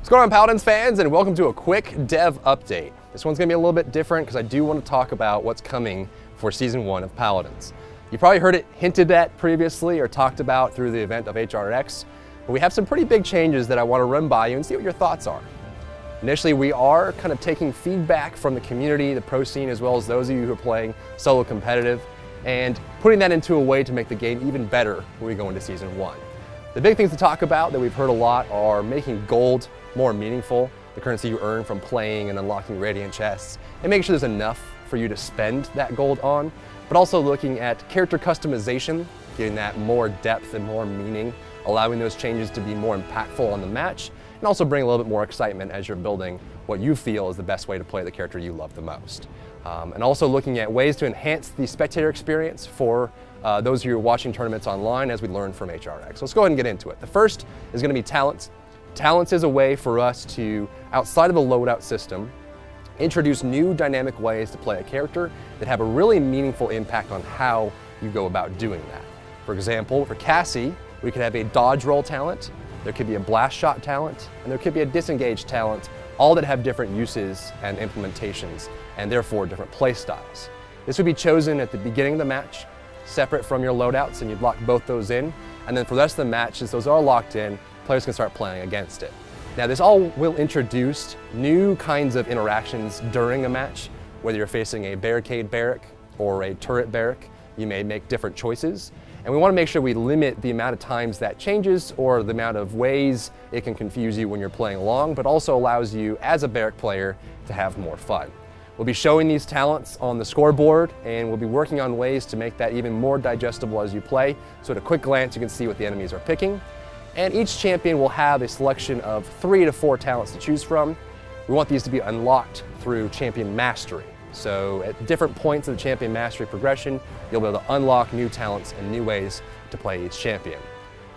What's going on, Paladins fans, and welcome to a quick dev update. This one's going to be a little bit different because I do want to talk about what's coming for Season 1 of Paladins. You probably heard it hinted at previously or talked about through the event of Hi-Rez, but we have some pretty big changes that I want to run by you and see what your thoughts are. Initially, we are kind of taking feedback from the community, the pro scene, as well as those of you who are playing solo competitive, and putting that into a way to make the game even better when we go into Season 1. The big things to talk about that we've heard a lot are making gold more meaningful, the currency you earn from playing and unlocking radiant chests, and making sure there's enough for you to spend that gold on, but also looking at character customization, getting that more depth and more meaning, allowing those changes to be more impactful on the match, and also bring a little bit more excitement as you're building what you feel is the best way to play the character you love the most. And also looking at ways to enhance the spectator experience for those of you who are watching tournaments online as we learn from Hi-Rez. So let's go ahead and get into it. The first is going to be talents. Talents is a way for us to, outside of the loadout system, introduce new dynamic ways to play a character that have a really meaningful impact on how you go about doing that. For example, for Cassie, we could have a dodge roll talent, there could be a blast shot talent, and there could be a disengage talent, all that have different uses and implementations, and therefore different play styles. This would be chosen at the beginning of the match, separate from your loadouts, and you'd lock both those in. And then for the rest of the match, since those are locked in, players can start playing against it. Now, this all will introduce new kinds of interactions during a match. Whether you're facing a barricade barrack or a turret barrack, you may make different choices. And we want to make sure we limit the amount of times that changes or the amount of ways it can confuse you when you're playing along, but also allows you as a barrack player to have more fun. We'll be showing these talents on the scoreboard, and we'll be working on ways to make that even more digestible as you play. So at a quick glance, you can see what the enemies are picking. And each champion will have a selection of 3 to 4 talents to choose from. We want these to be unlocked through champion mastery. So at different points of the champion mastery progression, you'll be able to unlock new talents and new ways to play each champion.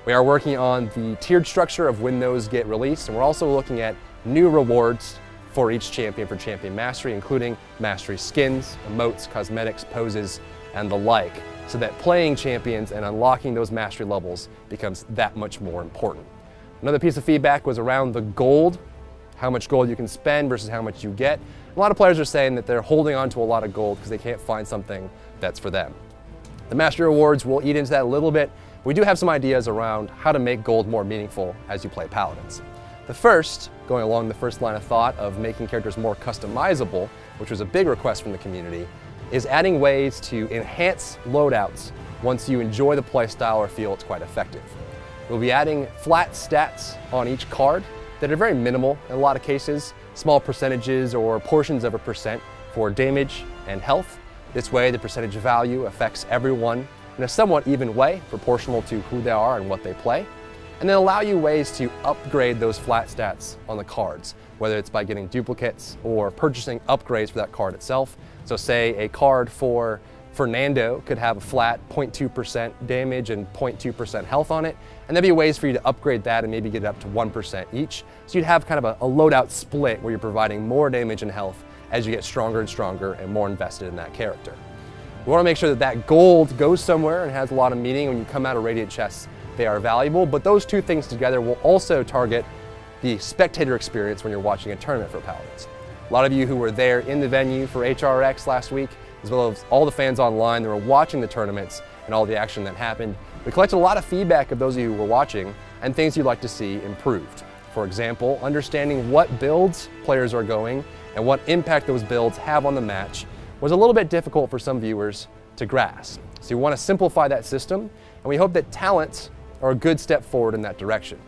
We are working on the tiered structure of when those get released, and we're also looking at new rewards for each champion for champion mastery, including mastery skins, emotes, cosmetics, poses, and the like, so that playing champions and unlocking those mastery levels becomes that much more important. Another piece of feedback was around the gold, how much gold you can spend versus how much you get. A lot of players are saying that they're holding on to a lot of gold because they can't find something that's for them. The mastery rewards will eat into that a little bit. We do have some ideas around how to make gold more meaningful as you play Paladins. The first, going along the first line of thought of making characters more customizable, which was a big request from the community, is adding ways to enhance loadouts once you enjoy the playstyle or feel it's quite effective. We'll be adding flat stats on each card that are very minimal in a lot of cases, small percentages or portions of a percent for damage and health. This way, the percentage value affects everyone in a somewhat even way, proportional to who they are and what they play. And then allow you ways to upgrade those flat stats on the cards, whether it's by getting duplicates or purchasing upgrades for that card itself. So say a card for Fernando could have a flat 0.2% damage and 0.2% health on it, and there'd be ways for you to upgrade that and maybe get it up to 1% each. So you'd have kind of a loadout split where you're providing more damage and health as you get stronger and stronger and more invested in that character. We want to make sure that that gold goes somewhere and has a lot of meaning. When you come out of radiant chests, they are valuable, but those two things together will also target the spectator experience when you're watching a tournament for Paladins. A lot of you who were there in the venue for Hi-Rez last week, as well as all the fans online that were watching the tournaments and all the action that happened, we collected a lot of feedback of those of you who were watching and things you'd like to see improved. For example, understanding what builds players are going and what impact those builds have on the match was a little bit difficult for some viewers to grasp. So we want to simplify that system, and we hope that talents are a good step forward in that direction.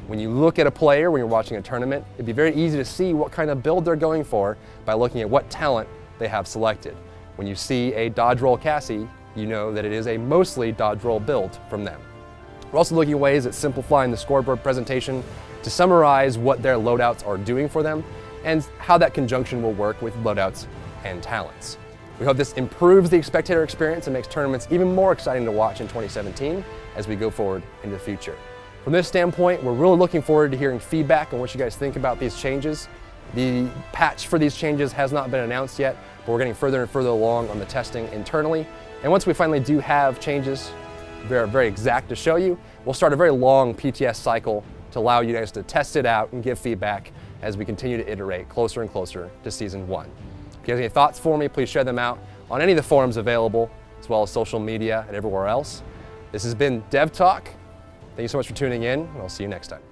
When you look at a player when you're watching a tournament, it'd be very easy to see what kind of build they're going for by looking at what talent they have selected. When you see a dodge roll Cassie, you know that it is a mostly dodge roll build from them. We're also looking at ways at simplifying the scoreboard presentation to summarize what their loadouts are doing for them and how that conjunction will work with loadouts and talents. We hope this improves the spectator experience and makes tournaments even more exciting to watch in 2017 as we go forward into the future. From this standpoint, we're really looking forward to hearing feedback on what you guys think about these changes. The patch for these changes has not been announced yet, but we're getting further and further along on the testing internally. And once we finally do have changes, very exact to show you, we'll start a very long PTS cycle to allow you guys to test it out and give feedback as we continue to iterate closer and closer to season 1. If you have any thoughts for me, please share them out on any of the forums available, as well as social media and everywhere else. This has been Dev Talk. Thank you so much for tuning in, and I'll see you next time.